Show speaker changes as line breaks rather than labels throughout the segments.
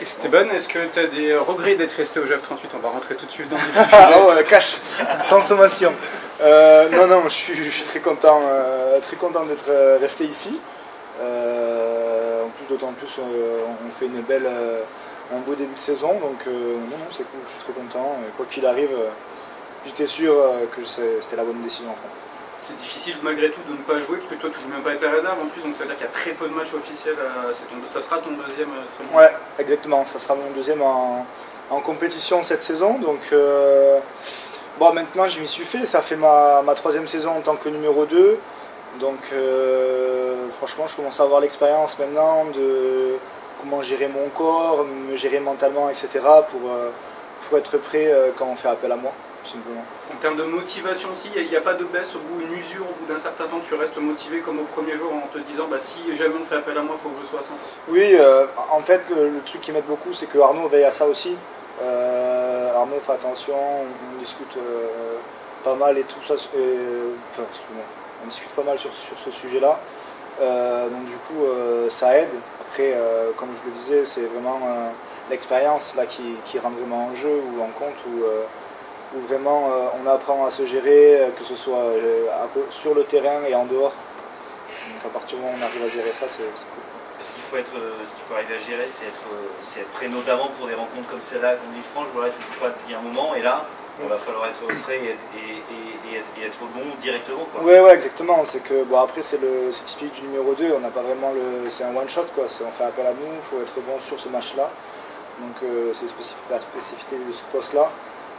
Esteban, est-ce que tu as des regrets d'être resté au GEF 38? On va rentrer tout de suite dans le vif.
Ah ouais, cash, sans sommation. Non, je suis très content d'être resté ici. En plus, d'autant plus, on fait un beau début de saison, donc non, c'est cool, je suis très content. Et quoi qu'il arrive, j'étais sûr que c'était la bonne décision.
C'est difficile malgré tout de ne pas jouer, parce que toi tu joues même pas avec la réserve en plus, donc ça veut dire qu'il y a très peu de matchs officiels. Ça sera ton deuxième seulement.
Ouais, exactement, ça sera mon deuxième en compétition cette saison. Donc bon, maintenant je m'y suis fait, ça fait ma troisième saison en tant que numéro 2. Donc franchement je commence à avoir l'expérience maintenant de comment gérer mon corps, me gérer mentalement, etc. pour être prêt quand on fait appel à moi. Simplement.
En termes de motivation aussi, il n'y a pas de baisse au bout, une usure au bout d'un certain temps, tu restes motivé comme au premier jour en te disant bah, si jamais on fait appel à moi, il faut que je sois à 100%.
Oui, en fait le truc qui m'aide beaucoup c'est que Arnaud veille à ça aussi. Arnaud fait attention, on discute pas mal et tout ça, on discute pas mal sur ce sujet là. Donc du coup ça aide. Après comme je le disais, c'est vraiment l'expérience là qui rentre vraiment en jeu ou en compte où vraiment on apprend à se gérer, que ce soit sur le terrain et en dehors. Donc à partir du moment où on arrive à gérer ça, c'est cool.
Ce qu'il faut arriver à gérer, c'est être prêt notamment pour des rencontres comme celle-là, comme Villefranche. Voilà, tu ne joues pas depuis un moment et là, il va falloir être prêt et être bon directement.
Ouais, exactement. C'est que bon, après c'est typique du numéro 2, on n'a pas vraiment c'est un one shot quoi. On fait appel à nous, il faut être bon sur ce match-là. Donc c'est la spécificité de ce poste-là.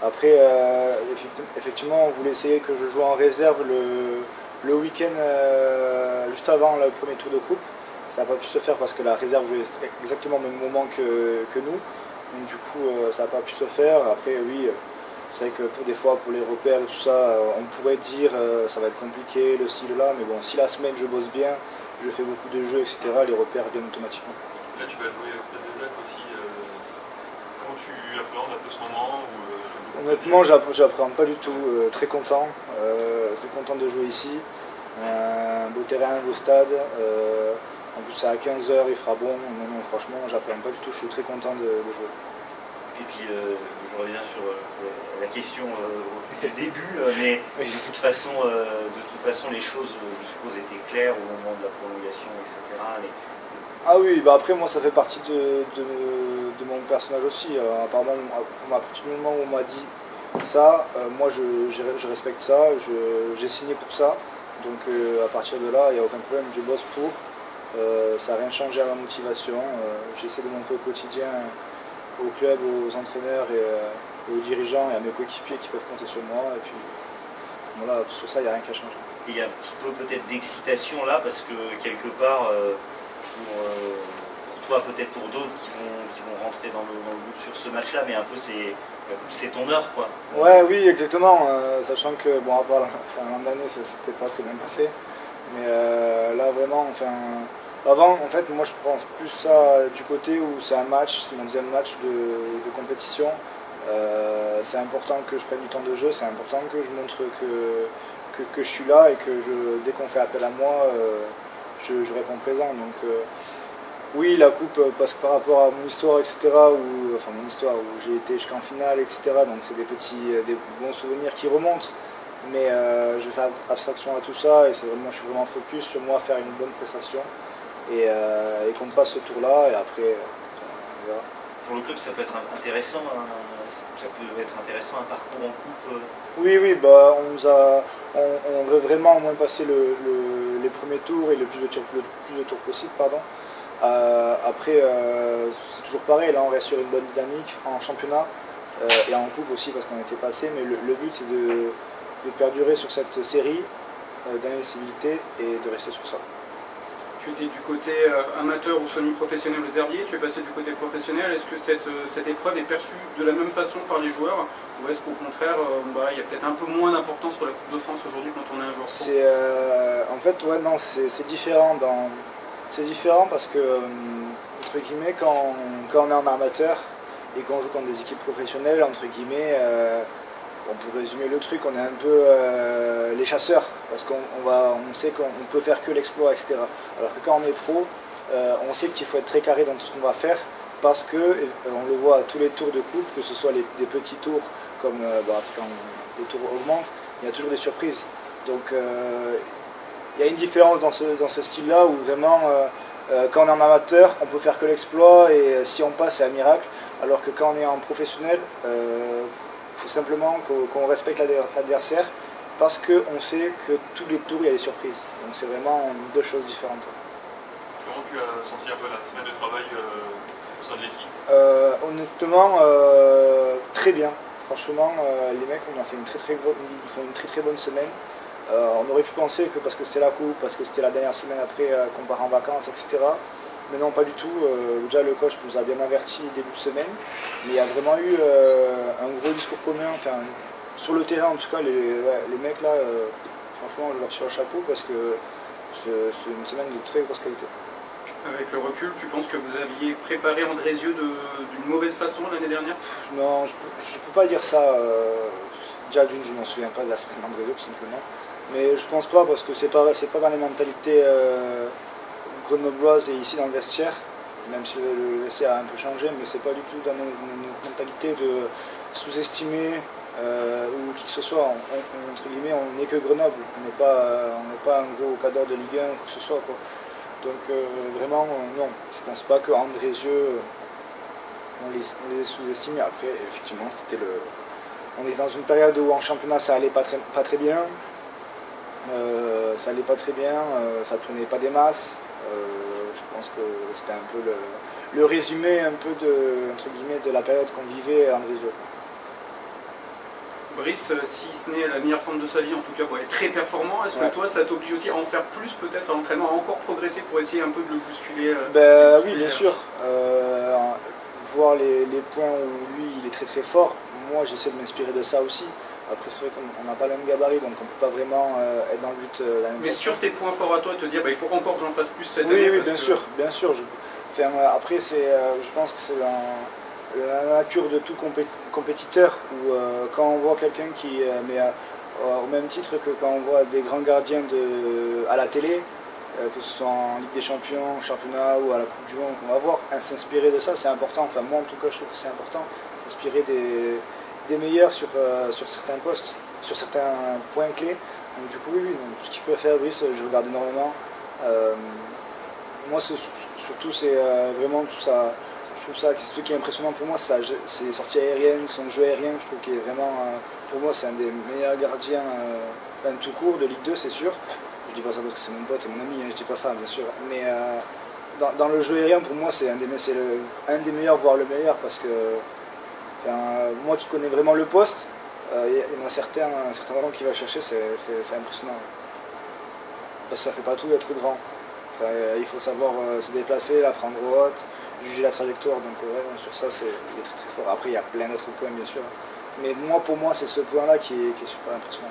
Après, effectivement, on voulait essayer que je joue en réserve le week-end juste avant le premier tour de coupe. Ça n'a pas pu se faire parce que la réserve jouait exactement au même moment que nous. Donc du coup, ça n'a pas pu se faire. Après, oui, c'est vrai que pour les repères et tout ça, on pourrait dire ça va être compliqué, le ci, le là. Mais bon, si la semaine je bosse bien, je fais beaucoup de jeux, etc., les repères viennent automatiquement.
Là, tu vas jouer au Stade des Alpes aussi. Comment tu appréhendes un peu ce moment
Honnêtement, j'appréhende pas du tout. Très content de jouer ici. Un beau terrain, un beau stade. En plus, c'est à 15 h, il fera bon. Non, franchement, j'appréhende pas du tout. Je suis très content de jouer.
Et puis, je reviens sur la question du début, mais de toute façon, les choses, je suppose, étaient claires au moment de la prolongation, etc.
Ah oui, bah après moi ça fait partie de mon personnage aussi. Apparemment, à partir du moment où on m'a dit ça, moi je respecte ça, j'ai signé pour ça. Donc à partir de là, il n'y a aucun problème, je bosse pour. Ça n'a rien changé à ma motivation. J'essaie de montrer au quotidien au club, aux entraîneurs et aux dirigeants et à mes coéquipiers qui peuvent compter sur moi. Et puis voilà, sur ça, il n'y a rien qui a changé.
Il y a un petit peu peut-être d'excitation là, parce que quelque part, pour toi, peut-être pour d'autres qui vont rentrer dans le groupe sur ce match-là, mais un peu c'est ton heure, quoi.
Ouais, oui, exactement. Sachant que, bon, à part l'an dernier, ça s'était pas très bien passé. Mais là, vraiment, avant, en fait, moi je pense plus ça du côté où c'est un match, c'est mon deuxième match de compétition. C'est important que je prenne du temps de jeu, c'est important que je montre que je suis là et que dès qu'on fait appel à moi, je réponds présent. Donc oui, la coupe passe par rapport à mon histoire, etc. Enfin mon histoire où j'ai été jusqu'en finale, etc. Donc c'est des bons souvenirs qui remontent. Mais je fais abstraction à tout ça et je suis vraiment focus sur moi, faire une bonne prestation et qu'on passe ce tour-là et après on verra.
Pour le club, ça peut être intéressant, un parcours en coupe.
Oui, bah on veut vraiment au moins passer les premiers tours et le plus de tours possible, pardon. Après, c'est toujours pareil, là on reste sur une bonne dynamique en championnat et en coupe aussi parce qu'on était passé, mais le but c'est de perdurer sur cette série d'invincibilité et de rester sur ça.
Tu étais du côté amateur ou semi-professionnel aux Herbiers, tu es passé du côté professionnel. Est-ce que cette épreuve est perçue de la même façon par les joueurs ou est-ce qu'au contraire, il y a peut-être un peu moins d'importance pour la Coupe de France aujourd'hui quand on est un joueur pro?
En fait, ouais, non, c'est différent. C'est différent parce que, entre guillemets, quand on est en amateur et qu'on joue contre des équipes professionnelles, entre guillemets, on peut résumer le truc, on est un peu les chasseurs, parce qu'on sait qu'on ne peut faire que l'exploit, etc. Alors que quand on est pro, on sait qu'il faut être très carré dans tout ce qu'on va faire, parce que on le voit à tous les tours de coupe, que ce soit des petits tours comme quand les tours augmentent, il y a toujours des surprises. Donc il y a une différence dans ce style-là où vraiment quand on est en amateur, on peut faire que l'exploit et si on passe, c'est un miracle. Alors que quand on est en professionnel, il faut simplement qu'on respecte l'adversaire parce qu'on sait que tous les tours, il y a des surprises. Donc c'est vraiment deux choses différentes.
Comment tu as senti un peu la semaine de travail au sein de l'équipe?
Honnêtement, très bien. Franchement, les mecs ils font une très bonne semaine. On aurait pu penser que parce que c'était la coupe, parce que c'était la dernière semaine après qu'on part en vacances, etc. Mais non, pas du tout. Déjà, le coach nous a bien averti début de semaine. Mais il y a vraiment eu un gros discours commun. Enfin, sur le terrain, en tout cas, les mecs là, franchement, je leur tire le chapeau parce que c'est une semaine de très grosse qualité.
Avec le recul, tu penses que vous aviez préparé Andrézieux d'une mauvaise façon l'année dernière?
Non, je ne peux pas dire ça. Déjà d'une, je ne m'en souviens pas de la semaine d'Andrézieux, tout simplement. Mais je pense pas parce que c'est pas dans les mentalités grenobloises et ici dans le vestiaire, même si le vestiaire a un peu changé, mais c'est pas du tout dans notre mentalité de sous-estimer ou qui que ce soit. Entre guillemets, on n'est que Grenoble, on n'est pas un gros cadre de Ligue 1 ou quoi que ce soit, quoi. Donc vraiment, non, je pense pas qu'Andrézieux, on les sous-estime. Après, effectivement, on est dans une période où en championnat ça allait pas très bien. Ça allait pas très bien, ça tournait pas des masses. Je pense que c'était un peu le résumé un peu entre guillemets, de la période qu'on vivait à Andrézieux.
Brice, si ce n'est la meilleure forme de sa vie, en tout cas, est très performant, est-ce que toi, ça t'oblige aussi à en faire plus peut-être à l'entraînement, à encore progresser pour essayer un peu de le bousculer?
Oui, bien sûr. Voir les points où lui, il est très très fort, moi j'essaie de m'inspirer de ça aussi. Après, c'est vrai qu'on n'a pas le même gabarit, donc on ne peut pas vraiment être dans le but la même
Mais
chose.
sur tes points forts à toi, te dire il faut encore que j'en fasse plus cette année.
Oui, bien sûr. Après, je pense que c'est dans la nature de tout compétiteur, où quand on voit quelqu'un qui au même titre que quand on voit des grands gardiens à la télé, que ce soit en Ligue des Champions, au championnat ou à la Coupe du Monde qu'on va voir, s'inspirer de ça, c'est important. Enfin, moi, en tout cas, je trouve que c'est important, s'inspirer des meilleurs sur certains postes, sur certains points clés. Donc, du coup, oui, donc, ce qu'il peut faire, Brice, je regarde énormément. Moi, surtout, c'est vraiment tout ça. Je trouve ça, ce qui est impressionnant pour moi, c'est ses sorties aériennes, son jeu aérien. Je trouve qu'il est vraiment, pour moi, c'est un des meilleurs gardiens, tout court, de Ligue 2, c'est sûr. Je dis pas ça parce que c'est mon pote et mon ami, je dis pas ça, bien sûr. Mais dans le jeu aérien, pour moi, c'est un des meilleurs, voire le meilleur, parce que moi qui connais vraiment le poste, il y en a certains ballons qu'il va chercher, c'est impressionnant. Parce que ça fait pas tout d'être grand. Il faut savoir se déplacer, la prendre haute, juger la trajectoire. Donc sur ça, il est très très fort. Après, il y a plein d'autres points, bien sûr. Mais pour moi, c'est ce point-là qui est super impressionnant.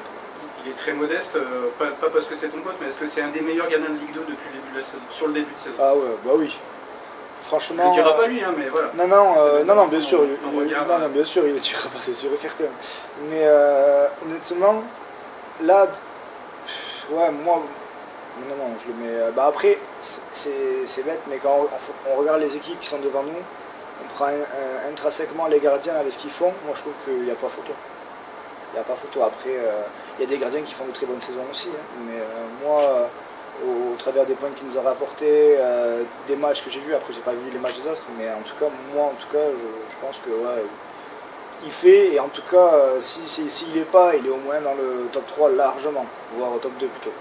Il est très modeste, pas parce que c'est ton pote, mais est-ce que c'est un des meilleurs gardiens de Ligue 2 depuis le début de la saison, sur le début de saison?
Ah ouais, bah oui. Franchement.
Il ne le dira pas lui, hein, mais voilà.
Non, bien sûr.
Bien
sûr, il ne le dira pas, c'est sûr et certain. Mais honnêtement, là, moi, non, je le mets. Après, c'est bête, mais quand on regarde les équipes qui sont devant nous, on prend intrinsèquement les gardiens avec ce qu'ils font. Moi, je trouve qu'il n'y a pas photo. Il n'y a pas photo. Après, il y a des gardiens qui font de très bonnes saisons aussi. Hein. Mais moi, au travers des points qu'il nous a rapportés, des matchs que j'ai vus, après j'ai pas vu les matchs des autres, mais en tout cas, je pense que il fait, et en tout cas, s'il n'est pas, il est au moins dans le top 3 largement, voire au top 2 plutôt.